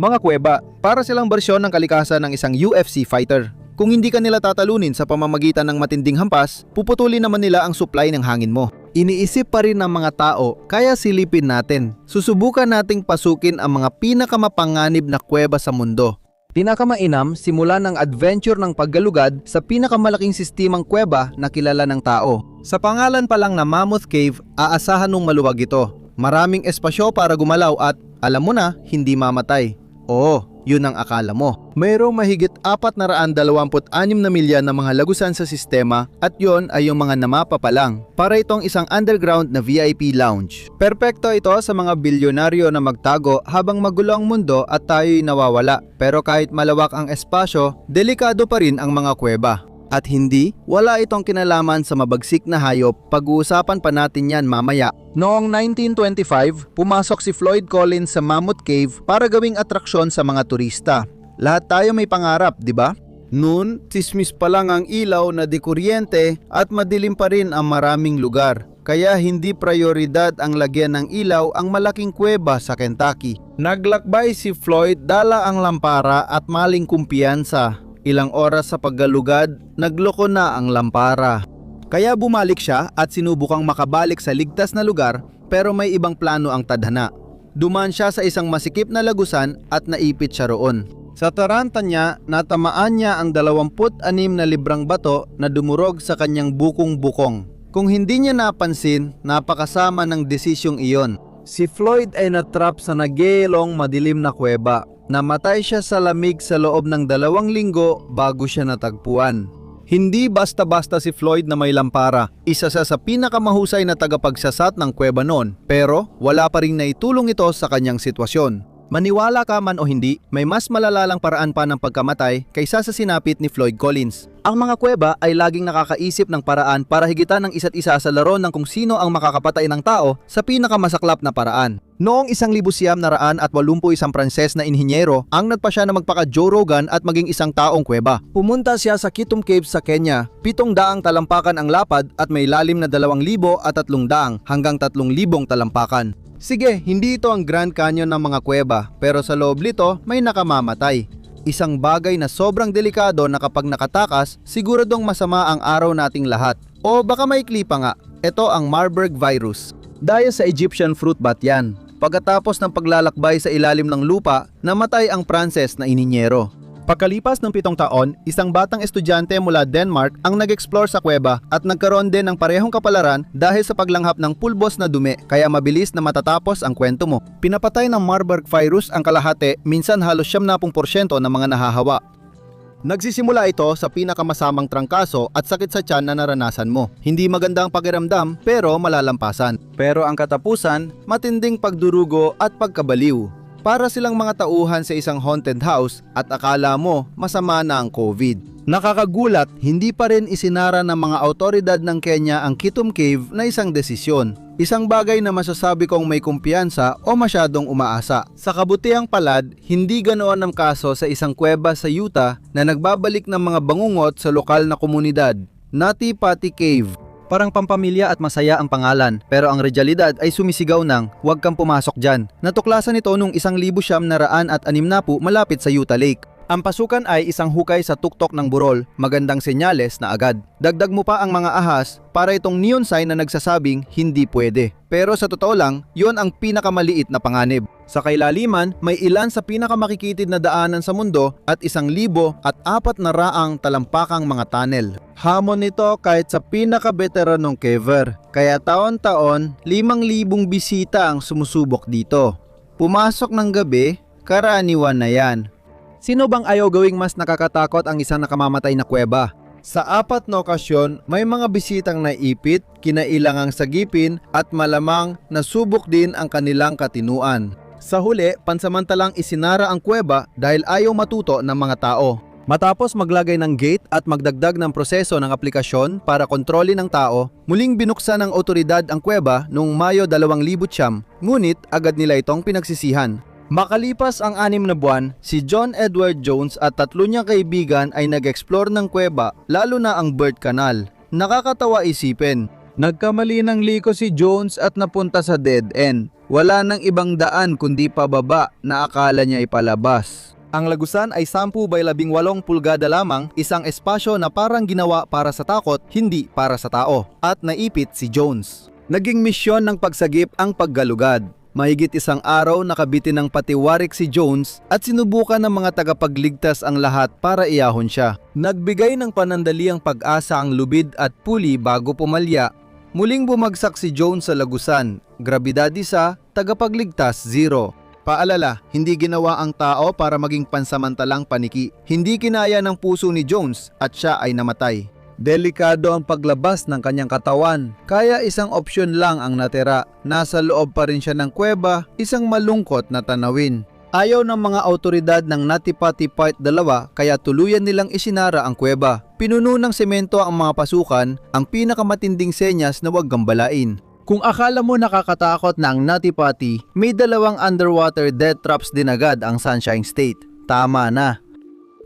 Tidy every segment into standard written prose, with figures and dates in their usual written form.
Mga kuweba, para silang bersyon ng kalikasan ng isang UFC fighter. Kung hindi ka nila tatalunin sa pamamagitan ng matinding hampas, puputulin naman nila ang supply ng hangin mo. Iniisip pa rin ng mga tao, kaya silipin natin. Susubukan nating pasukin ang mga pinakamapanganib na kuweba sa mundo. Pinakamainam simula ng adventure ng paggalugad sa pinakamalaking sistemang kuweba na kilala ng tao. Sa pangalan pa lang na Mammoth Cave, aasahan nung maluwag ito. Maraming espasyo para gumalaw at, alam mo na, hindi mamatay. Oo, yun ang akala mo. Mayroong mahigit 426 na milya na mga lagusan sa sistema at yon ay yung mga namapa pa lang. Para itong isang underground na VIP lounge. Perpekto ito sa mga bilyonaryo na magtago habang magulo ang mundo at tayo'y nawawala. Pero kahit malawak ang espasyo, delikado pa rin ang mga kuweba. At hindi, wala itong kinalaman sa mabagsik na hayop. Pag-uusapan pa natin yan mamaya. Noong 1925, pumasok si Floyd Collins sa Mammoth Cave para gawing atraksyon sa mga turista. Lahat tayo may pangarap, di ba? Noon, tismis pa lang ang ilaw na di kuryente at madilim pa rin ang maraming lugar. Kaya hindi prioridad ang lagyan ng ilaw ang malaking kuweba sa Kentucky. Naglakbay si Floyd, dala ang lampara at maling kumpiyansa. Ilang oras sa paggalugad, nagloko na ang lampara. Kaya bumalik siya at sinubukang makabalik sa ligtas na lugar pero may ibang plano ang tadhana. Dumaan siya sa isang masikip na lagusan at naipit siya roon. Sa taranta niya, natamaan niya ang 26 na librang bato na dumurog sa kanyang bukong-bukong. Kung hindi niya napansin, napakasama ng desisyong iyon. Si Floyd ay natrap sa nagyelong madilim na kuweba. Namatay siya sa lamig sa loob ng 2 linggo bago siya natagpuan. Hindi basta-basta si Floyd na may lampara. Isa siya sa pinakamahusay na tagapagsasat ng kuweba noon, pero wala pa ring naitulong ito sa kanyang sitwasyon. Maniwala ka man o hindi, may mas malalalang paraan pa ng pagkamatay kaysa sa sinapit ni Floyd Collins. Ang mga kuweba ay laging nakakaisip ng paraan para higitan ng isa't isa sa laro ng kung sino ang makakapatay ng tao sa pinakamasaklap na paraan. Noong 1981 Pranses na inhinyero ang nagpasya na magpaka Joe Rogan at maging isang taong kuweba. Pumunta siya sa Kitum Cave sa Kenya. 700 talampakan ang lapad at may lalim na 2,000 at 300 hanggang 3,000 talampakan. Sige, hindi ito ang Grand Canyon ng mga kuweba, pero sa loob nito may nakamamatay. Isang bagay na sobrang delikado na kapag nakatakas, siguradong masama ang araw nating lahat. O baka may klipa nga, ito ang Marburg virus. Dahil sa Egyptian fruit bat yan. Pagkatapos ng paglalakbay sa ilalim ng lupa, namatay ang Pranses na ininyero. Pagkalipas ng 7 taon, isang batang estudyante mula Denmark ang nag-explore sa kuweba at nagkaroon din ng parehong kapalaran dahil sa paglanghap ng pulbos na dumi, kaya mabilis na matatapos ang kwento mo. Pinapatay ng Marburg virus ang kalahati, minsan halos 70% ng mga nahahawa. Nagsisimula ito sa pinakamasamang trangkaso at sakit sa tiyan na naranasan mo. Hindi maganda ang pakiramdam pero malalampasan. Pero ang katapusan, matinding pagdurugo at pagkabaliw. Para silang mga tauhan sa isang haunted house at akala mo masama na ang COVID. Nakakagulat, hindi pa rin isinara ng mga autoridad ng Kenya ang Kitum Cave na isang desisyon. Isang bagay na masasabi kong may kumpiyansa o masyadong umaasa. Sa kabutihang palad, hindi ganoon ang kaso sa isang kuweba sa Utah na nagbabalik ng mga bangungot sa lokal na komunidad. Nati Pati Cave. Parang pampamilya at masaya ang pangalan, pero ang realidad ay sumisigaw ng huwag kang pumasok dyan. Natuklasan ito nung 1,960 malapit sa Utah Lake. Ang pasukan ay isang hukay sa tuktok ng burol, magandang senyales na agad. Dagdag mo pa ang mga ahas para itong neon sign na nagsasabing hindi pwede. Pero sa totoo lang, yon ang pinakamaliit na panganib. Sa kailaliman, may ilan sa pinakamakikitid na daanan sa mundo at 1,004 talampakang mga tunnel. Hamon nito kahit sa pinaka-veteranong caver. Kaya taon-taon, 5,000 bisita ang sumusubok dito. Pumasok ng gabi, karaniwan na yan. Sino bang ayaw gawing mas nakakatakot ang isang nakamamatay na kuweba? Sa 4 na okasyon, may mga bisitang naipit, kinailangang sagipin at malamang nasubok din ang kanilang katinuan. Sa huli, pansamantalang isinara ang kuweba dahil ayaw matuto ng mga tao. Matapos maglagay ng gate at magdagdag ng proseso ng aplikasyon para kontrolin ng tao, muling binuksan ng otoridad ang kuweba noong Mayo 2009, ngunit agad nila itong pinagsisihan. Makalipas ang 6 na buwan, si John Edward Jones at 3 niyang kaibigan ay nag-explore ng kuweba, lalo na ang bird canal. Nakakatawa isipin. Nagkamali ng liko si Jones at napunta sa dead end. Wala nang ibang daan kundi pababa na akala niya ipalabas. Ang lagusan ay 10 by 18 pulgada lamang, isang espasyo na parang ginawa para sa takot, hindi para sa tao. At naipit si Jones. Naging misyon ng pagsagip ang paggalugad. Mahigit isang araw nakabitin ng patiwarik si Jones at sinubukan ng mga tagapagligtas ang lahat para iahon siya. Nagbigay ng panandaliang pag-asa ang lubid at puli bago pumalya. Muling bumagsak si Jones sa lagusan. Grabidad 1, tagapagligtas 0. Paalala, hindi ginawa ang tao para maging pansamantalang paniki. Hindi kinaya ng puso ni Jones at siya ay namatay. Delikado ang paglabas ng kanyang katawan, kaya isang opsyon lang ang natira. Nasa loob pa rin siya ng kuweba, isang malungkot na tanawin. Ayaw ng mga autoridad ng Nattipati Part 2 kaya tuluyan nilang isinara ang kuweba. Pinuno ng semento ang mga pasukan, ang pinakamatinding senyas na huwag gambalain. Kung akala mo nakakatakot na ang Nattipati, may 2 underwater death traps din agad ang Sunshine State. Tama na.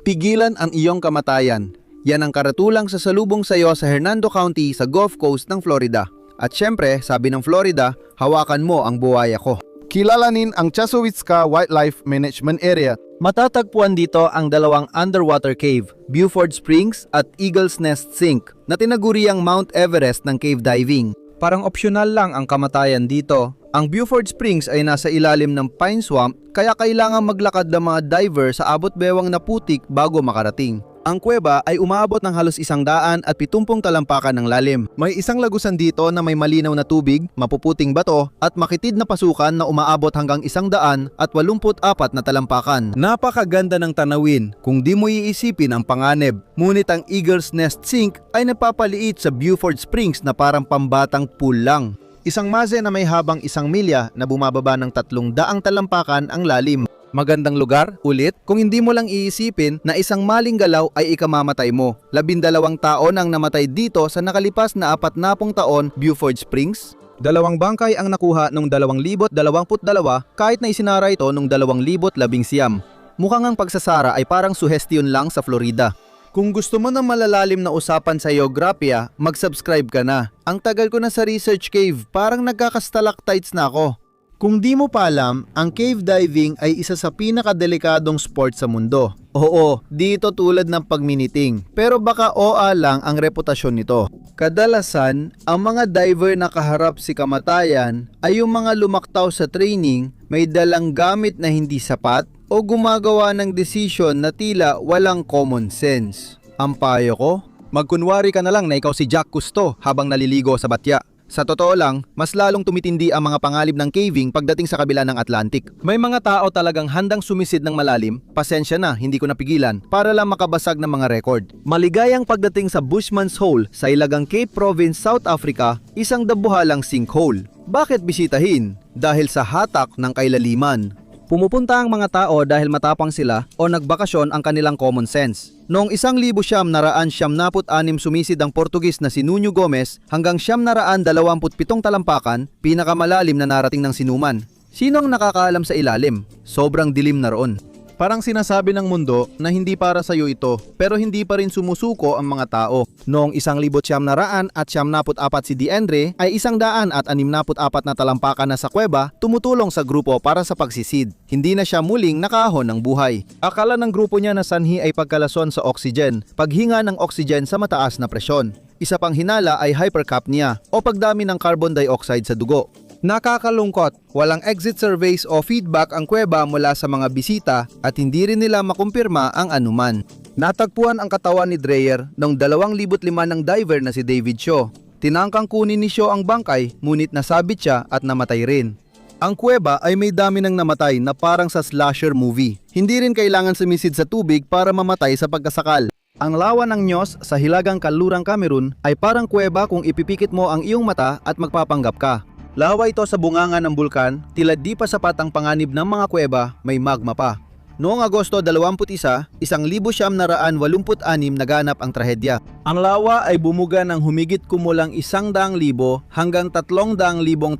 Pigilan ang iyong kamatayan. Yan ang karatulang sasalubong sa iyo sa Hernando County sa Gulf Coast ng Florida. At syempre, sabi ng Florida, hawakan mo ang buhaya ko. Kilalanin ang Chasowitska Wildlife Management Area. Matatagpuan dito ang 2 underwater cave, Buford Springs at Eagle's Nest Sink, na tinaguriang Mount Everest ng cave diving. Parang opsyonal lang ang kamatayan dito. Ang Buford Springs ay nasa ilalim ng pine swamp, kaya kailangan maglakad ng mga diver sa abot bewang na putik bago makarating. Ang kuweba ay umaabot ng halos 170 talampakan ng lalim. May isang lagusan dito na may malinaw na tubig, mapuputing bato at makitid na pasukan na umaabot hanggang 184 na talampakan. Napakaganda ng tanawin kung di mo iisipin ang panganib. Ngunit ang Eagle's Nest Sink ay napapaliit sa Buford Springs na parang pambatang pool lang. Isang maze na may habang 1 milya na bumababa ng 300 talampakan ang lalim. Magandang lugar, ulit, kung hindi mo lang iisipin na isang maling galaw ay ikamamatay mo. 12 tao nang namatay dito sa nakalipas na 40 taon Buford Springs. 2 bangkay ang nakuha noong 2022 kahit na isinara ito noong 2019. Mukhang ang pagsasara ay parang suhestyon lang sa Florida. Kung gusto mo ng malalalim na usapan sa geograpya, mag-subscribe ka na. Ang tagal ko na sa research cave, parang nagkakastalactites na ako. Kung di mo pa alam, ang cave diving ay isa sa pinakadelikadong sport sa mundo. Oo, dito tulad ng pagminiting. Pero baka OA lang ang reputasyon nito. Kadalasan, ang mga diver na kaharap si kamatayan ay yung mga lumaktaw sa training, may dalang gamit na hindi sapat, o gumagawa ng desisyon na tila walang common sense. Ang payo ko, magkunwari ka na lang na ikaw si Jack Cousteau habang naliligo sa batya. Sa totoo lang, mas lalong tumitindi ang mga pangalib ng caving pagdating sa kabila ng Atlantic. May mga tao talagang handang sumisid ng malalim, pasensya na, hindi ko napigilan, para lang makabasag ng mga record. Maligayang pagdating sa Bushman's Hole sa Ilagang Cape Province, South Africa, isang dabuhalang sinkhole. Bakit bisitahin? Dahil sa hatak ng kailaliman. Pumupunta ang mga tao dahil matapang sila o nagbakasyon ang kanilang common sense. Noong 1976 sumisid ang Portugis na si Nuno Gomes hanggang 1927 talampakan, pinakamalalim na narating ng sinuman. Sino ang nakakaalam sa ilalim? Sobrang dilim na roon. Parang sinasabi ng mundo na hindi para sa iyo ito, pero hindi pa rin sumusuko ang mga tao. Noong 1974 si Diendre ay 164 na talampakan na sa kuweba, tumutulong sa grupo para sa pagsisid. Hindi na siya muling nakahon ng buhay. Akala ng grupo niya na sanhi ay pagkalason sa oxygen, paghinga ng oxygen sa mataas na presyon. Isa pang hinala ay hypercapnia o pagdami ng carbon dioxide sa dugo. Nakakalungkot, walang exit surveys o feedback ang kuweba mula sa mga bisita at hindi rin nila makumpirma ang anuman. Natagpuan ang katawan ni Dreyer noong 2005 ng diver na si David Shaw. Tinangkang kunin ni Shaw ang bangkay, ngunit nasabit siya at namatay rin. Ang kuweba ay may dami ng namatay na parang sa slasher movie. Hindi rin kailangan sumisid sa tubig para mamatay sa pagkasakal. Ang lawa ng Nyos sa Hilagang Kanlurang Cameroon ay parang kuweba kung ipipikit mo ang iyong mata at magpapanggap ka. Lawa ito sa bunganga ng bulkan, tila di pa sapat ang panganib ng mga kuweba, may magma pa. Noong Agosto 21, 1986 naganap ang trahedya. Ang lawa ay bumuga ng humigit kumulang 100,000 hanggang 300,000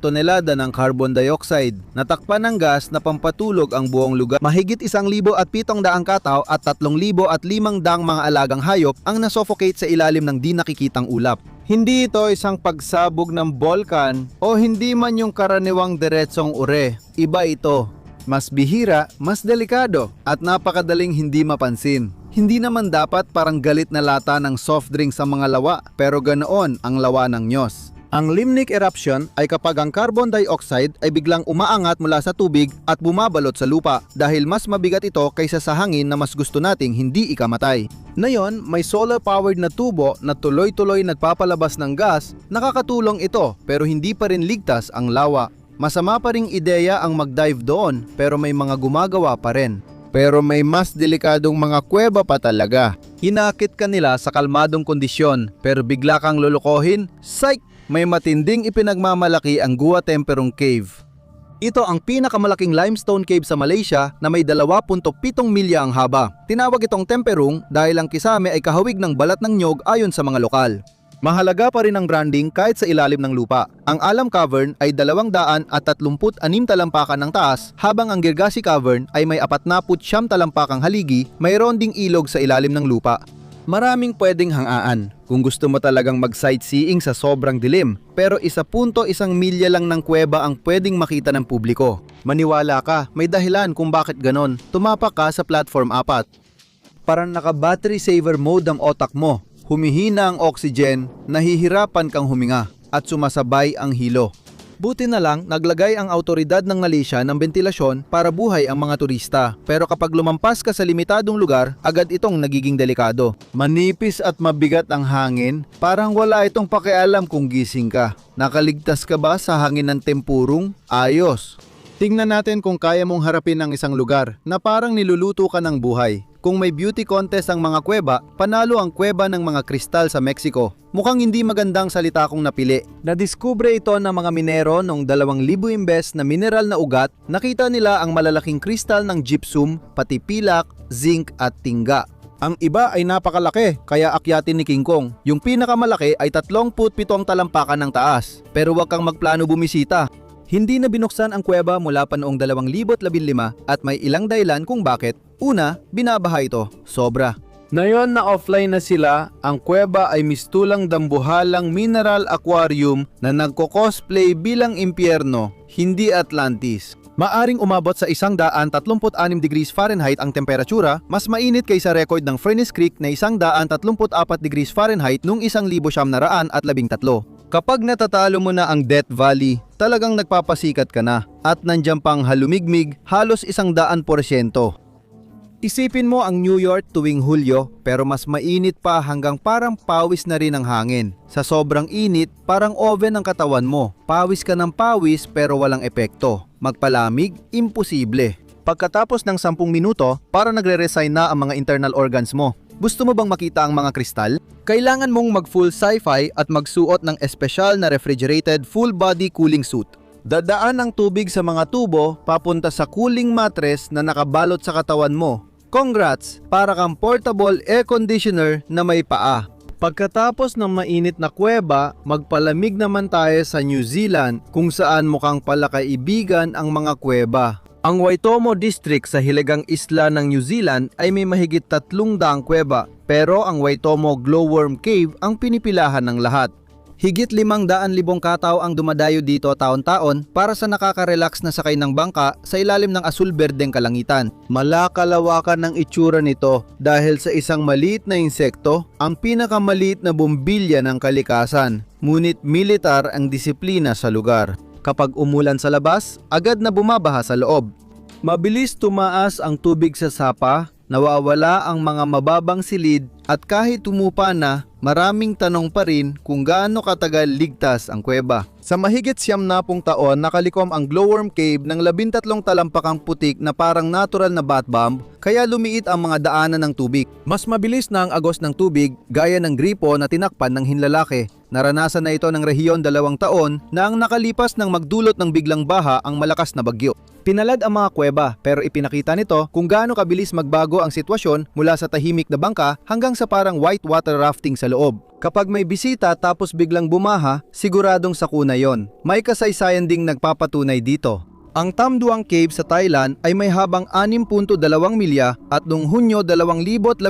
tonelada ng carbon dioxide. Natakpan ng gas na pampatulog ang buong lugar. Mahigit 1,700 katao at 3,500 mga alagang hayop ang nasuffocate sa ilalim ng di nakikitang ulap. Hindi ito isang pagsabog ng bolkan o hindi man yung karaniwang diretsong ure. Iba ito. Mas bihira, mas delikado, at napakadaling hindi mapansin. Hindi naman dapat parang galit na lata ng soft drink sa mga lawa, pero ganoon ang lawa ng Diyos. Ang limnic eruption ay kapag ang carbon dioxide ay biglang umaangat mula sa tubig at bumabalot sa lupa dahil mas mabigat ito kaysa sa hangin na mas gusto nating hindi ikamatay. Ngayon, may solar-powered na tubo na tuloy-tuloy nagpapalabas ng gas, nakakatulong ito pero hindi pa rin ligtas ang lawa. Masama pa ring ideya ang mag-dive doon pero may mga gumagawa pa rin. Pero may mas delikadong mga kuweba pa talaga. Hinakit ka nila sa kalmadong kondisyon pero bigla kang lulukohin, psych! May matinding ipinagmamalaki ang Gua Temperung Cave. Ito ang pinakamalaking limestone cave sa Malaysia na may 2.7 milya ang haba. Tinawag itong Temperung dahil ang kisame ay kahawig ng balat ng nyog ayon sa mga lokal. Mahalaga pa rin ang branding kahit sa ilalim ng lupa. Ang Alam Cavern ay 236 talampakan ng taas, habang ang Gergasi Cavern ay may 49 talampakang haligi, mayroon ding ilog sa ilalim ng lupa. Maraming pwedeng hangaan kung gusto mo talagang mag-sightseeing sa sobrang dilim, pero 1.1 milya lang ng kuweba ang pwedeng makita ng publiko. Maniwala ka, may dahilan kung bakit ganon. Tumapak ka sa platform 4. Parang naka-battery saver mode ang otak mo. Humihina ang oxygen, nahihirapan kang huminga, at sumasabay ang hilo. Buti na lang, naglagay ang autoridad ng Malaysia ng bentilasyon para buhay ang mga turista. Pero kapag lumampas ka sa limitadong lugar, agad itong nagiging delikado. Manipis at mabigat ang hangin, parang wala itong pakialam kung gising ka. Nakaligtas ka ba sa hangin ng tempurung? Ayos! Tingnan natin kung kaya mong harapin ang isang lugar na parang niluluto ka ng buhay. Kung may beauty contest ang mga kuweba, panalo ang kuweba ng mga kristal sa Mexico. Mukhang hindi magandang salita kong napili. Nadiskubre ito ng mga minero noong 2,000 imbes na mineral na ugat, nakita nila ang malalaking kristal ng gypsum, pati pilak, zinc at tingga. Ang iba ay napakalaki, kaya akyatin ni King Kong. Yung pinakamalaki ay 37 talampakan ng taas. Pero huwag kang magplano bumisita. Hindi na binuksan ang kuweba mula pa noong 2015 at may ilang dahilan kung bakit. Una, binabaha ito. Sobra. Ngayon na offline na sila, ang kuweba ay mistulang dambuhalang mineral aquarium na nagko-cosplay bilang impyerno, hindi Atlantis. Maaring umabot sa 136 degrees Fahrenheit ang temperatura, mas mainit kaysa record ng Furnace Creek na 134 degrees Fahrenheit noong 1913. Kapag natatalo mo na ang Death Valley, talagang nagpapasikat ka na at nandiyan pang halumigmig halos 100%. Isipin mo ang New York tuwing Hulyo pero mas mainit pa hanggang parang pawis na rin ang hangin. Sa sobrang init, parang oven ang katawan mo. Pawis ka ng pawis pero walang epekto. Magpalamig, imposible. Pagkatapos ng 10 minuto, para nagre-resign na ang mga internal organs mo. Gusto mo bang makita ang mga kristal? Kailangan mong mag-full sci-fi at magsuot ng espesyal na refrigerated full-body cooling suit. Dadaan ang tubig sa mga tubo papunta sa cooling mattress na nakabalot sa katawan mo. Congrats! Para kang portable air conditioner na may paa. Pagkatapos ng mainit na kuweba, magpalamig naman tayo sa New Zealand kung saan mukhang palakaibigan ang mga kuweba. Ang Waitomo District sa hilagang isla ng New Zealand ay may mahigit 300 kuweba, pero ang Waitomo Glowworm Cave ang pinipilahan ng lahat. Higit 500,000 katao ang dumadayo dito taon-taon para sa nakaka-relax na sakay ng bangka sa ilalim ng asul-berdeng kalangitan. Malakalawakan ng itsura nito dahil sa isang maliit na insekto, ang pinakamaliit na bumbilya ng kalikasan. Ngunit militar ang disiplina sa lugar. Kapag umulan sa labas, agad na bumabaha sa loob. Mabilis tumaas ang tubig sa sapa, nawawala ang mga mababang silid at kahit tumupa na, maraming tanong pa rin kung gaano katagal ligtas ang kuweba. Sa mahigit 90 taon, nakalikom ang Glowworm Cave ng 13 talampakang putik na parang natural na bath bomb, kaya lumiit ang mga daanan ng tubig. Mas mabilis na ang agos ng tubig, gaya ng gripo na tinakpan ng hinlalaki. Naranasan na ito ng rehiyon 2 taon na ang nakalipas ng magdulot ng biglang baha ang malakas na bagyo. Pinalad ang mga kuweba pero ipinakita nito kung gaano kabilis magbago ang sitwasyon mula sa tahimik na bangka hanggang sa parang whitewater rafting sa loob. Kapag may bisita tapos biglang bumaha, siguradong sakuna yon. May kasaysayan ding nagpapatunay dito. Ang Tam Duang Cave sa Thailand ay may habang 6.2 milya at noong Hunyo 2018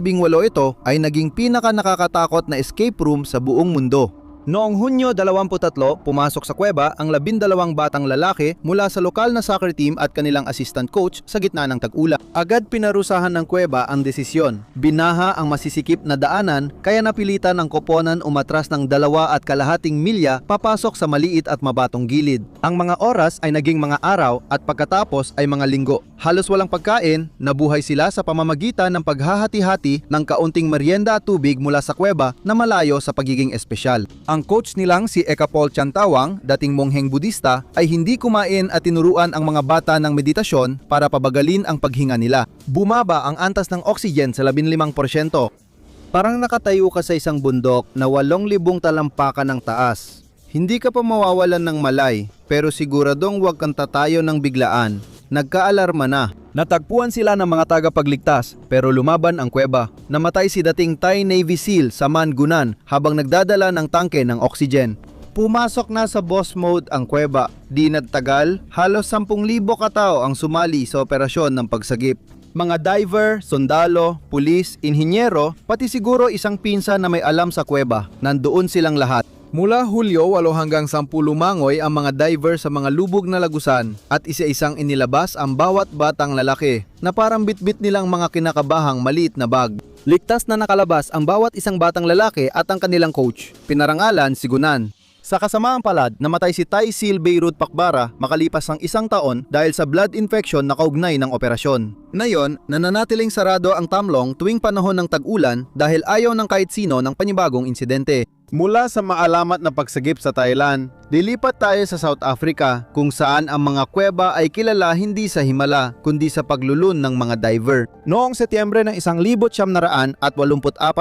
ito ay naging pinaka nakakatakot na escape room sa buong mundo. Noong Hunyo 23, pumasok sa kuweba ang 12 batang lalaki mula sa lokal na soccer team at kanilang assistant coach sa gitna ng tag-ulan. Agad pinarusahan ng kuweba ang desisyon. Binaha ang masisikip na daanan kaya napilitan ang koponan umatras ng 2.5 milya papasok sa maliit at mabatong gilid. Ang mga oras ay naging mga araw at pagkatapos ay mga linggo. Halos walang pagkain, nabuhay sila sa pamamagitan ng paghahati-hati ng kaunting merienda at tubig mula sa kuweba na malayo sa pagiging espesyal. Ang coach nilang si Ekapol Chantawang, dating mongheng Budista, ay hindi kumain at tinuruan ang mga bata ng meditasyon para pabagalin ang paghinga nila. Bumaba ang antas ng oxygen sa 15%. Parang nakatayo ka sa isang bundok na 8,000 talampakan ng taas. Hindi ka pa mawawalan ng malay, pero siguradong huwag kang tatayo ng biglaan. Nagkaalarma na. Natagpuan sila ng mga tagapagligtas pero lumaban ang kuweba. Namatay si dating Thai Navy SEAL Saman Gunan habang nagdadala ng tangke ng oxygen. Pumasok na sa boss mode ang kuweba. Di nagtagal, halos 10,000 katao ang sumali sa operasyon ng pagsagip. Mga diver, sundalo, pulis, inhinyero, pati siguro isang pinsa na may alam sa kuweba. Nandoon silang lahat. Mula Hulyo 8 hanggang 10 lumangoy ang mga diver sa mga lubog na lagusan at isa-isang inilabas ang bawat batang lalaki na parang bitbit nilang mga kinakabahang maliit na bag. Ligtas na nakalabas ang bawat isang batang lalaki at ang kanilang coach. Pinarangalan si Gunan. Sa kasamaang palad, namatay si Thai SEAL Beirut Pakbara makalipas ng 1 taon dahil sa blood infection na kaugnay ng operasyon. Ngayon, nananatiling sarado ang Tamlong tuwing panahon ng tag-ulan dahil ayaw ng kahit sino ng panibagong insidente. Mula sa maalamat na pagsagip sa Thailand, lilipat tayo sa South Africa kung saan ang mga kuweba ay kilala hindi sa himala kundi sa paglulun ng mga diver. Noong Setyembre ng 1984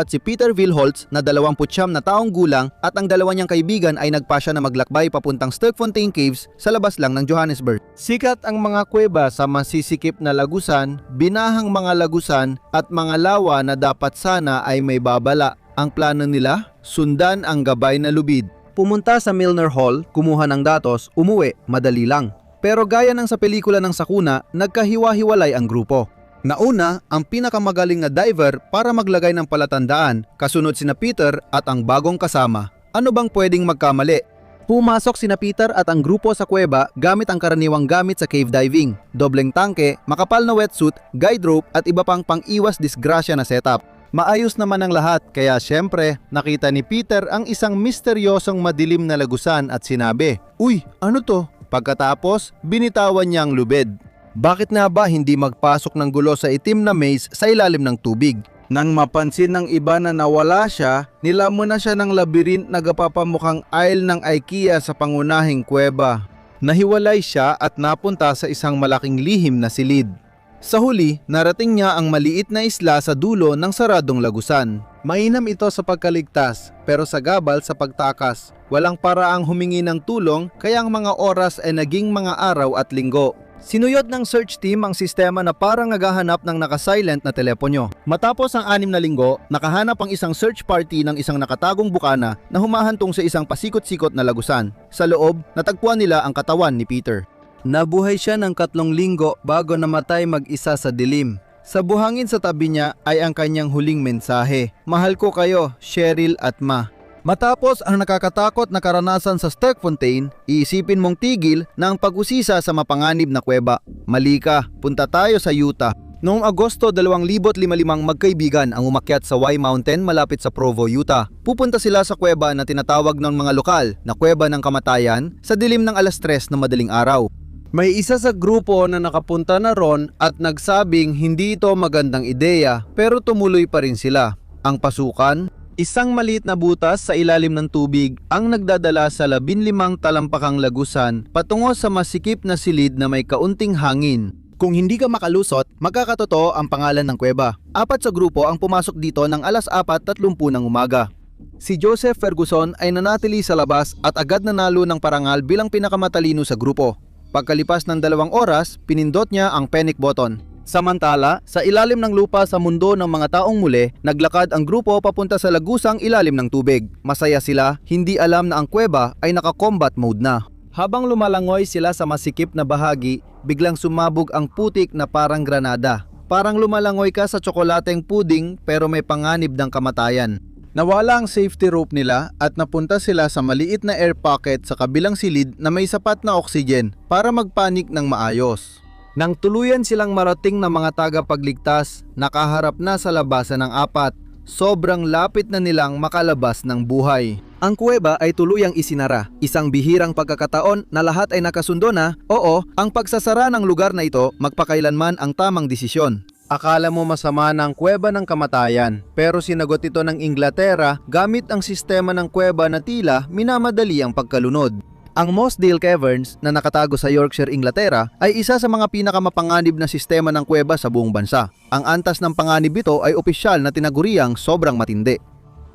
si Peter Vilholtz na 29 na taong gulang at ang dalawa niyang kaibigan ay nagpasya na maglakbay papuntang Sterkfontein Caves sa labas lang ng Johannesburg. Sikat ang mga kuweba sa masisikip na lagusan, binahang mga lagusan at mga lawa na dapat sana ay may babala. Ang plano nila, sundan ang gabay na lubid. Pumunta sa Milner Hall, kumuha ng datos, umuwi, madali lang. Pero gaya ng sa pelikula ng Sakuna, nagkahiwa-hiwalay ang grupo. Nauna, ang pinakamagaling na diver para maglagay ng palatandaan, kasunod sina Peter at ang bagong kasama. Ano bang pwedeng magkamali? Pumasok sina Peter at ang grupo sa kuweba gamit ang karaniwang gamit sa cave diving, dobleng tangke, makapal na wetsuit, guide rope at iba pang pang-iwas disgrasya na setup. Maayos naman ang lahat kaya syempre nakita ni Peter ang isang misteryosong madilim na lagusan at sinabi, "Uy, ano to?" Pagkatapos, binitawan niya ang lubid. Bakit nga ba hindi magpasok ng gulo sa itim na maze sa ilalim ng tubig? Nang mapansin ng iba na nawala siya, nilamon na siya ng labyrinth na gapapamukhang aisle ng IKEA sa pangunahing kuweba. Nahiwalay siya at napunta sa isang malaking lihim na silid. Sa huli, narating niya ang maliit na isla sa dulo ng saradong lagusan. Mainam ito sa pagkaligtas, pero sagabal sa pagtakas. Walang paraang humingi ng tulong, kaya ang mga oras ay naging mga araw at linggo. Sinuyod ng search team ang sistema na parang naghahanap ng nakasilent na teleponyo. Matapos ang 6 na linggo, nakahanap ang isang search party ng isang nakatagong bukana na humahantong sa isang pasikot-sikot na lagusan. Sa loob, natagpuan nila ang katawan ni Peter. Nabuhay siya ng 3 linggo bago namatay mag-isa sa dilim. Sa buhangin sa tabi niya ay ang kanyang huling mensahe. "Mahal ko kayo, Cheryl at Ma." Matapos ang nakakatakot na karanasan sa Sterkfontein, iisipin mong tigil na ang pag-usisa sa mapanganib na kuweba. Mali ka, punta tayo sa Utah. Noong Agosto 2005 magkaibigan ang umakyat sa Y Mountain malapit sa Provo, Utah. Pupunta sila sa kuweba na tinatawag ng mga lokal na Kuweba ng Kamatayan sa dilim ng 3:00 ng madaling araw. May isa sa grupo na nakapunta na ron at nagsabing hindi ito magandang ideya pero tumuloy pa rin sila. Ang pasukan, isang maliit na butas sa ilalim ng tubig ang nagdadala sa 15 talampakang lagusan patungo sa masikip na silid na may kaunting hangin. Kung hindi ka makalusot, magkakatotoo ang pangalan ng kuweba. 4 sa grupo ang pumasok dito ng 4:30 ng umaga. Si Joseph Ferguson ay nanatili sa labas at agad nanalo ng parangal bilang pinakamatalino sa grupo. Pagkalipas ng 2 oras, pinindot niya ang panic button. Samantala, sa ilalim ng lupa sa mundo ng mga taong muli, naglakad ang grupo papunta sa lagusang ilalim ng tubig. Masaya sila, hindi alam na ang kuweba ay naka-combat mode na. Habang lumalangoy sila sa masikip na bahagi, biglang sumabog ang putik na parang granada. Parang lumalangoy ka sa tsokolateng puding pero may panganib ng kamatayan. Nawala ang safety rope nila at napunta sila sa maliit na air pocket sa kabilang silid na may sapat na oxygen para magpanik ng maayos. Nang tuluyan silang marating ng mga tagapagligtas, nakaharap na sa labasan ng 4. Sobrang lapit na nilang makalabas ng buhay. Ang kuweba ay tuluyang isinara. Isang bihirang pagkakataon na lahat ay nakasundo na, oo, ang pagsasara ng lugar na ito magpakailanman ang tamang desisyon. Akala mo masama na ang kuweba ng kamatayan, pero sinagot ito ng Inglaterra gamit ang sistema ng kuweba na tila minamadali ang pagkalunod. Ang Mossdale Caverns na nakatago sa Yorkshire, Inglaterra ay isa sa mga pinakamapanganib na sistema ng kuweba sa buong bansa. Ang antas ng panganib ito ay opisyal na tinaguriang sobrang matindi.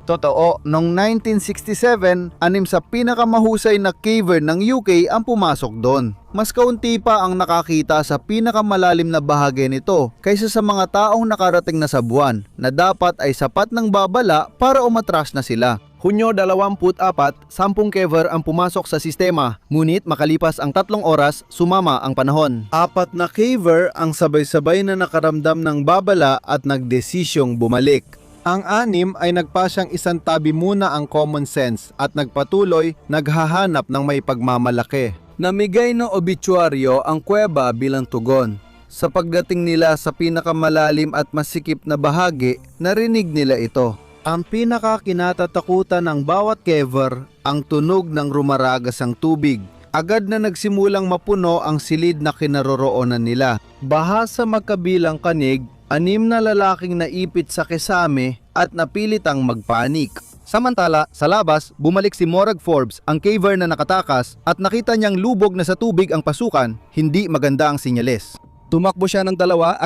Totoo, noong 1967, 6 sa pinakamahusay na cavern ng UK ang pumasok doon. Mas kaunti pa ang nakakita sa pinakamalalim na bahagi nito kaysa sa mga taong nakarating na sa buwan na dapat ay sapat ng babala para umatras na sila. Hunyo 24, 10 caver ang pumasok sa sistema, ngunit makalipas ang 3 oras, sumama ang panahon. 4 na caver ang sabay-sabay na nakaramdam ng babala at nagdesisyong bumalik. Ang 6 ay nagpasyang isantabi muna ang common sense at nagpatuloy naghahanap ng may pagmamalaki. Namigay ng obituaryo ang kuweba bilang tugon. Sa pagdating nila sa pinakamalalim at masikip na bahagi, narinig nila ito. Ang pinakakinatatakutan ng bawat caver, ang tunog ng rumaragas ang tubig. Agad na nagsimulang mapuno ang silid na kinaroroonan nila. Baha sa magkabilang kanig, 6 na lalaking naipit sa kesame at napilitang magpanik. Samantala, sa labas, bumalik si Morag Forbes, ang caver na nakatakas, at nakita niyang lubog na sa tubig ang pasukan, hindi maganda ang sinyales. Tumakbo siya ng 2.5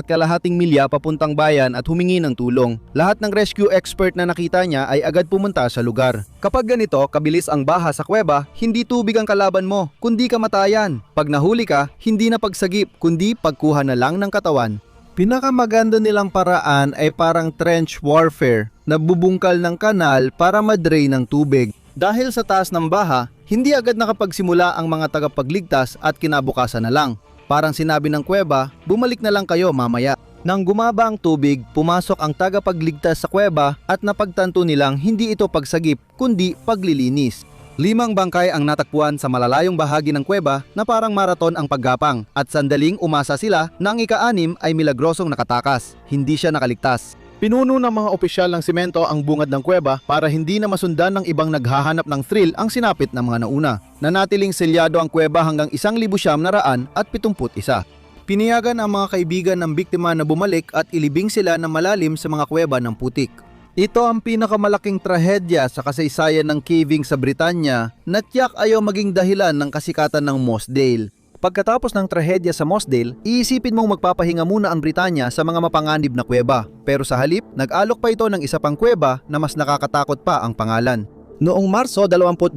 milya papuntang bayan at humingi ng tulong. Lahat ng rescue expert na nakita niya ay agad pumunta sa lugar. Kapag ganito, kabilis ang baha sa kuweba, hindi tubig ang kalaban mo, kundi kamatayan. Pag nahuli ka, hindi na pagsagip, kundi pagkuha na lang ng katawan. Pinakamaganda nilang paraan ay parang trench warfare na bubungkal ng kanal para madrain ng tubig. Dahil sa taas ng baha, hindi agad nakapagsimula ang mga tagapagligtas at kinabukasan na lang. Parang sinabi ng kuweba, bumalik na lang kayo mamaya. Nang gumaba ang tubig, pumasok ang tagapagligtas sa kuweba at napagtanto nilang hindi ito pagsagip kundi paglilinis. 5 bangkay ang natakpuan sa malalayong bahagi ng kuweba na parang maraton ang paggapang at sandaling umasa sila na ang ika-6 ay milagrosong nakatakas. Hindi siya nakaligtas. Pinuno ng mga opisyal ng simento ang bungad ng kuweba para hindi na masundan ng ibang naghahanap ng thrill ang sinapit ng mga nauna. Nanatiling selyado ang kuweba hanggang 1,971. Piniyagan ang mga kaibigan ng biktima na bumalik at ilibing sila ng malalim sa mga kuweba ng putik. Ito ang pinakamalaking trahedya sa kasaysayan ng caving sa Britanya na tiyak ayaw maging dahilan ng kasikatan ng Mossdale. Pagkatapos ng trahedya sa Mossdale, iisipin mong magpapahinga muna ang Britanya sa mga mapanganib na kuweba. Pero sa halip, nag-alok pa ito ng isa pang kuweba na mas nakakatakot pa ang pangalan. Noong Marso 22,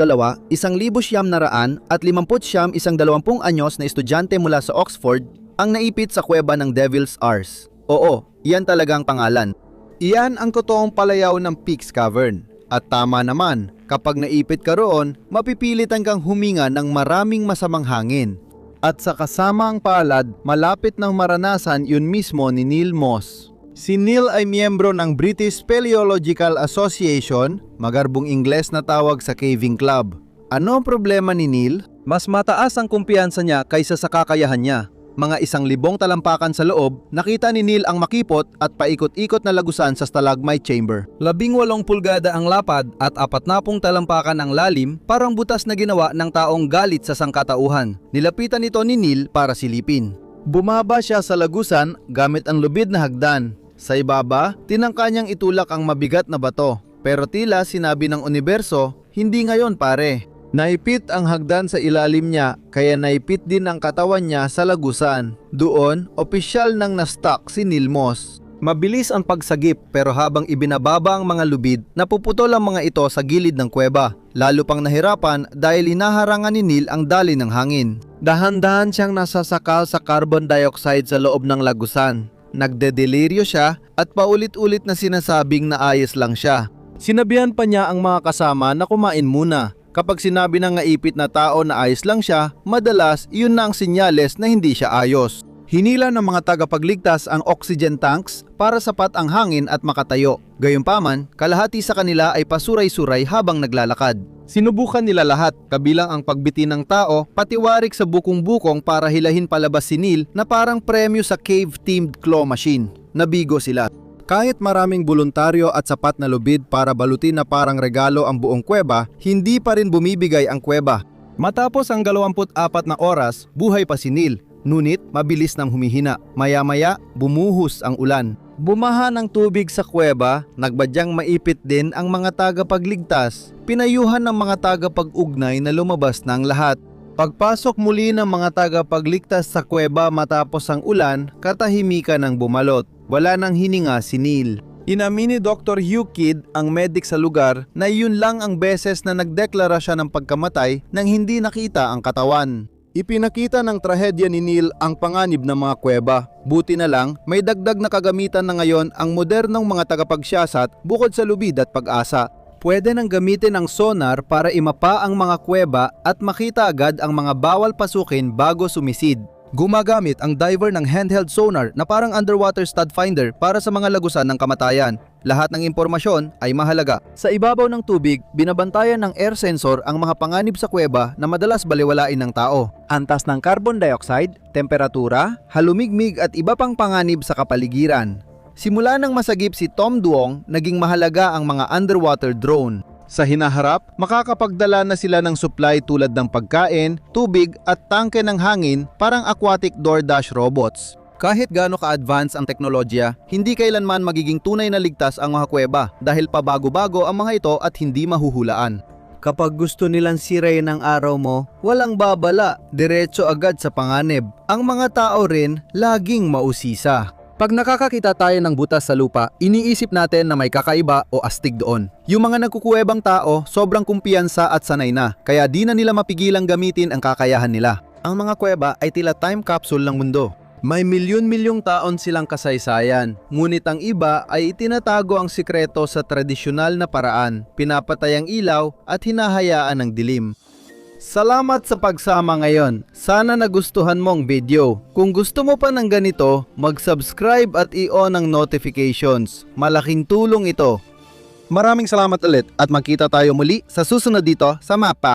1,900 at 50 isang 20 anyos na estudyante mula sa Oxford ang naipit sa kuweba ng Devil's Arse. Oo, iyan talagang pangalan. Iyan ang totoong palayaw ng Peaks Cavern. At tama naman, kapag naipit ka roon, mapipilitan kang huminga ng maraming masamang hangin. At sa kasamang palad, malapit ng maranasan yun mismo ni Neil Moss. Si Neil ay miyembro ng British Speleological Association, magarbong Ingles na tawag sa Caving Club. Ano ang problema ni Neil? Mas mataas ang kumpiyansa niya kaysa sa kakayahan niya. Mga 1,000 talampakan sa loob, nakita ni Neil ang makipot at paikot-ikot na lagusan sa stalagmite chamber. 18 pulgada ang lapad at 40 talampakan ang lalim, parang butas na ginawa ng taong galit sa sangkatauhan. Nilapitan ito ni Neil para silipin. Bumaba siya sa lagusan gamit ang lubid na hagdan. Sa ibaba, tinangka niyang itulak ang mabigat na bato. Pero tila sinabi ng universo, hindi ngayon pare. Naipit ang hagdan sa ilalim niya, kaya naipit din ang katawan niya sa lagusan. Doon, opisyal nang na-stuck si Neil Moss. Mabilis ang pagsagip pero habang ibinababa ang mga lubid, napuputol ang mga ito sa gilid ng kuweba. Lalo pang nahirapan dahil hinaharangan ni Neil ang daloy ng hangin. Dahan-dahan siyang nasasakal sa carbon dioxide sa loob ng lagusan. Nagdedeliryo siya at paulit-ulit na sinasabing na ayos lang siya. Sinabihan pa niya ang mga kasama na kumain muna. Kapag sinabi ng naipit na tao na ayos lang siya, madalas iyon na ang sinyales na hindi siya ayos. Hinila ng mga tagapagligtas ang oxygen tanks para sapat ang hangin at makatayo. Gayunpaman, kalahati sa kanila ay pasuray-suray habang naglalakad. Sinubukan nila lahat, kabilang ang pagbiti ng tao, pati warik sa bukong-bukong para hilahin palabas si Neil na parang premyo sa cave-themed claw machine. Nabigo sila. Kahit maraming voluntaryo at sapat na lubid para balutin na parang regalo ang buong kuweba, hindi pa rin bumibigay ang kuweba. Matapos ang 24 na oras, buhay pa si Neil. Ngunit mabilis nang humihina. Maya-maya, bumuhos ang ulan. Bumaha ng tubig sa kuweba, nagbadyang maipit din ang mga tagapagligtas. Pinayuhan ng mga tagapag-ugnay na lumabas ng lahat. Pagpasok muli ng mga tagapagligtas sa kuweba matapos ang ulan, katahimikan ang bumalot. Wala nang hininga si Neil. Inamin ni Dr. Hugh Kidd, ang medic sa lugar, na iyon lang ang beses na nagdeklara siya ng pagkamatay nang hindi nakita ang katawan. Ipinakita ng trahedya ni Neil ang panganib ng mga kuweba. Buti na lang, may dagdag na kagamitan na ngayon ang modernong mga tagapagsiyasat bukod sa lubid at pag-asa. Pwede nang gamitin ang sonar para imapa ang mga kuweba at makita agad ang mga bawal pasukin bago sumisid. Gumagamit ang diver ng handheld sonar na parang underwater stud finder para sa mga lagusan ng kamatayan. Lahat ng impormasyon ay mahalaga. Sa ibabaw ng tubig, binabantayan ng air sensor ang mga panganib sa kuweba na madalas balewalain ng tao. Antas ng carbon dioxide, temperatura, halumigmig at iba pang panganib sa kapaligiran. Simula nang masagip si Tom Duong, naging mahalaga ang mga underwater drone. Sa hinaharap, makakapagdala na sila ng supply tulad ng pagkain, tubig at tangke ng hangin, parang aquatic DoorDash robots. Kahit gaano ka-advance ang teknolohiya, hindi kailanman magiging tunay na ligtas ang mga kuweba dahil pabago-bago ang mga ito at hindi mahuhulaan. Kapag gusto nilang sirayin ang araw mo, walang babala, diretso agad sa panganib. Ang mga tao rin laging mausisa. Pag nakakakita tayo ng butas sa lupa, iniisip natin na may kakaiba o astig doon. Yung mga nagkukuwebang tao, sobrang kumpiyansa at sanay na, kaya di na nila mapigilang gamitin ang kakayahan nila. Ang mga kuweba ay tila time capsule ng mundo. May milyon-milyong taon silang kasaysayan, ngunit ang iba ay itinatago ang sikreto sa tradisyonal na paraan, pinapatay ang ilaw at hinahayaan ng dilim. Salamat sa pagsama ngayon. Sana nagustuhan mong video. Kung gusto mo pa ng ganito, mag-subscribe at i-on ang notifications. Malaking tulong ito. Maraming salamat ulit at magkita tayo muli sa susunod dito sa Mapa.